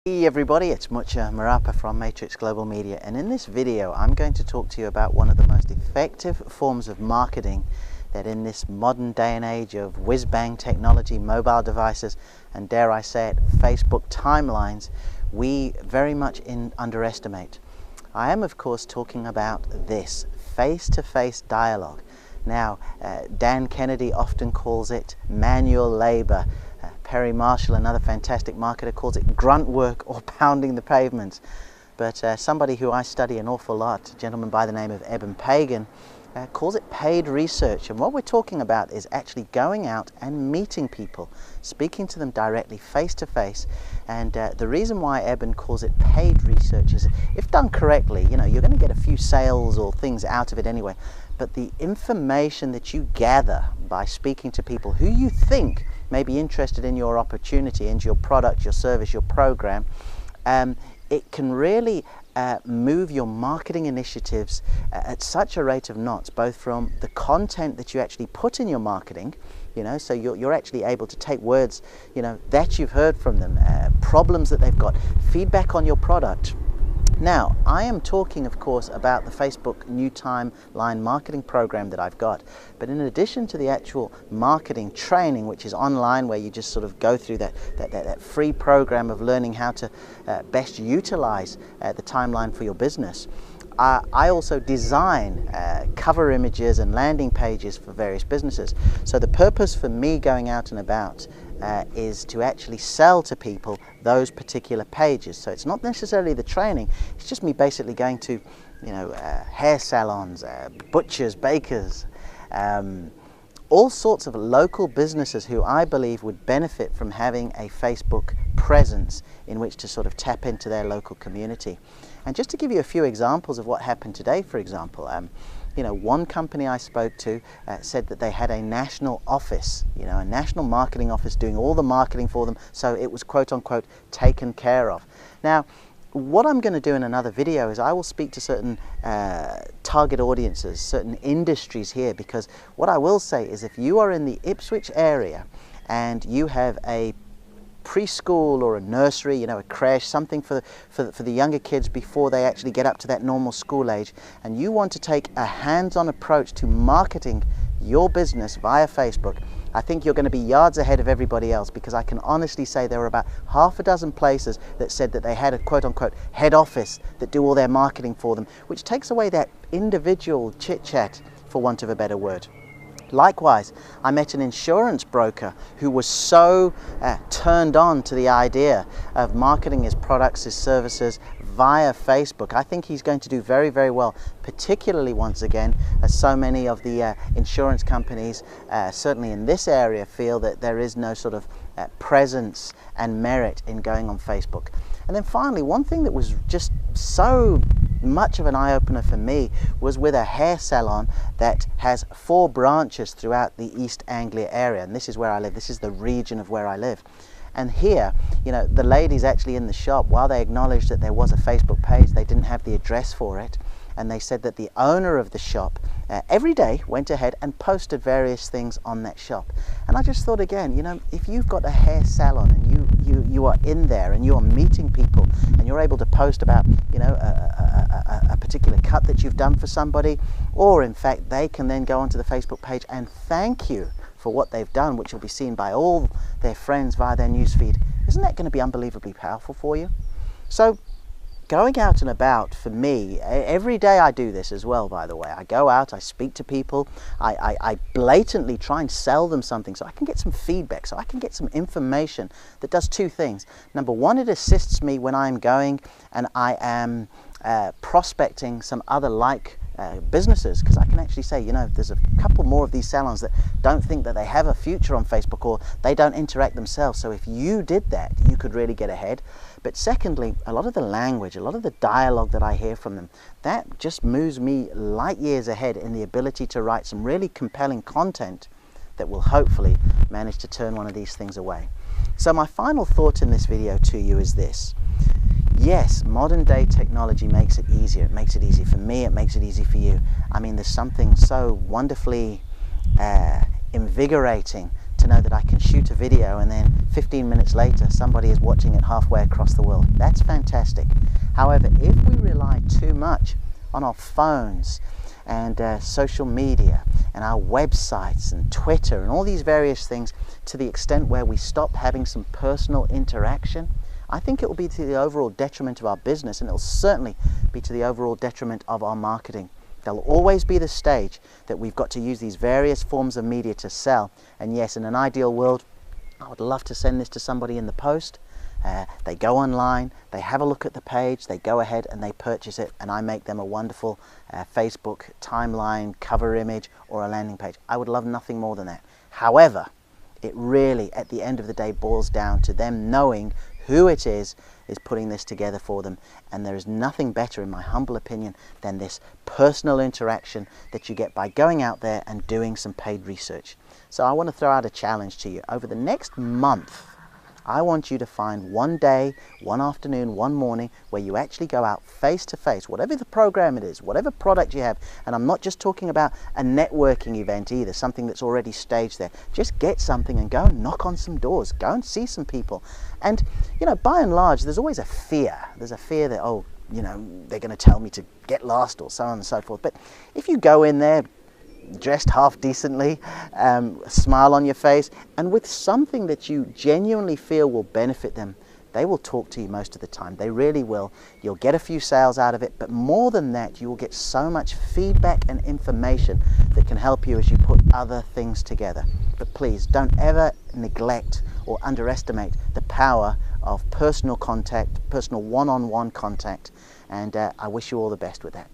Hey everybody, it's Mucha Marapa from Matrix Global Media, and in this video I'm going to talk to you about one of the most effective forms of marketing that in this modern day and age of whiz-bang technology, mobile devices, and dare I say it, Facebook timelines, we very much underestimate. I am of course talking about this face-to-face dialogue. Now, Dan Kennedy often calls it manual labor. Perry Marshall, another fantastic marketer, calls it grunt work or pounding the pavements. But somebody who I study an awful lot, a gentleman by the name of Eben Pagan, calls it paid research. And what we're talking about is actually going out and meeting people, speaking to them directly, face to face. And the reason why Eben calls it paid research is, if done correctly, you're going to get a few sales or things out of it anyway. But the information that you gather by speaking to people who you think may be interested in your opportunity, into your product, your service, your program, it can really move your marketing initiatives at such a rate of knots, both from the content that you actually put in your marketing, so you're actually able to take words, that you've heard from them, problems that they've got, feedback on your product. Now, I am talking, of course, about the Facebook New Timeline marketing program that I've got. But in addition to the actual marketing training, which is online, where you just sort of go through that free program of learning how to best utilize the timeline for your business, I also design cover images and landing pages for various businesses. So the purpose for me going out and about is to actually sell to people those particular pages. So it's not necessarily the training, it's just me basically going to hair salons, butchers, bakers, all sorts of local businesses who I believe would benefit from having a Facebook presence in which to sort of tap into their local community. And just to give you a few examples of what happened today, for example, one company I spoke to said that they had a national office, a national marketing office doing all the marketing for them, so it was quote unquote taken care of. Now, what I'm going to do in another video is I will speak to certain target audiences, certain industries here, because what I will say is if you are in the Ipswich area and you have a preschool or a nursery, a creche, something for the younger kids before they actually get up to that normal school age, and you want to take a hands-on approach to marketing your business via Facebook, I think you're going to be yards ahead of everybody else, because I can honestly say there were about half a dozen places that said that they had a quote-unquote head office that do all their marketing for them, which takes away that individual chit-chat, for want of a better word. Likewise, I met an insurance broker who was so turned on to the idea of marketing his products, his services via Facebook. I think he's going to do very, very well, particularly once again, as so many of the insurance companies, certainly in this area, feel that there is no sort of presence and merit in going on Facebook. And then finally, one thing that was just so much of an eye-opener for me was with a hair salon that has 4 branches throughout the East Anglia area, and this is where I live. This is the region of where I live. And here, the ladies actually in the shop, while they acknowledged that there was a Facebook page, they didn't have the address for it, and they said that the owner of the shop every day went ahead and posted various things on that shop. And I just thought again, if you've got a hair salon and you are in there and you are meeting people and you're able to post about a particular cut that you've done for somebody, or in fact they can then go onto the Facebook page and thank you for what they've done, which will be seen by all their friends via their newsfeed, isn't that going to be unbelievably powerful for you? So going out and about, for me, every day I do this as well, by the way. I go out, I speak to people, I blatantly try and sell them something so I can get some feedback, so I can get some information that does 2 things. Number one, it assists me when I'm going and I am prospecting some other businesses, because I can actually say, there's a couple more of these salons that don't think that they have a future on Facebook, or they don't interact themselves. So if you did that, you could really get ahead. But secondly, a lot of the language, a lot of the dialogue that I hear from them, that just moves me light years ahead in the ability to write some really compelling content that will hopefully manage to turn one of these things away. So my final thought in this video to you is this. Yes, modern day technology makes it easier. It makes it easy for me, it makes it easy for you. I mean, there's something so wonderfully invigorating to know that I can shoot a video and then 15 minutes later somebody is watching it halfway across the world. That's fantastic. However, if we rely too much on our phones and social media and our websites and Twitter and all these various things to the extent where we stop having some personal interaction, I think it will be to the overall detriment of our business, and it will certainly be to the overall detriment of our marketing. There'll always be the stage that we've got to use these various forms of media to sell. And yes, in an ideal world, I would love to send this to somebody in the post. They go online, they have a look at the page, they go ahead and they purchase it, and I make them a wonderful Facebook timeline, cover image, or a landing page. I would love nothing more than that. However, it really, at the end of the day, boils down to them knowing who it is putting this together for them. And there is nothing better, in my humble opinion, than this personal interaction that you get by going out there and doing some paid research. So I want to throw out a challenge to you. Over the next month, I want you to find one day, one afternoon, one morning where you actually go out face to face, whatever the program it is, whatever product you have. And I'm not just talking about a networking event either, something that's already staged there. Just get something and go and knock on some doors, go and see some people. And, you know, by and large, there's always a fear. There's a fear that, oh, you know, they're going to tell me to get lost or so on and so forth. But if you go in there, dressed half decently, a smile on your face, and with something that you genuinely feel will benefit them, they will talk to you most of the time. They really will. You'll get a few sales out of it, but more than that, you will get so much feedback and information that can help you as you put other things together. But please don't ever neglect or underestimate the power of personal contact, personal one-on-one contact, and I wish you all the best with that.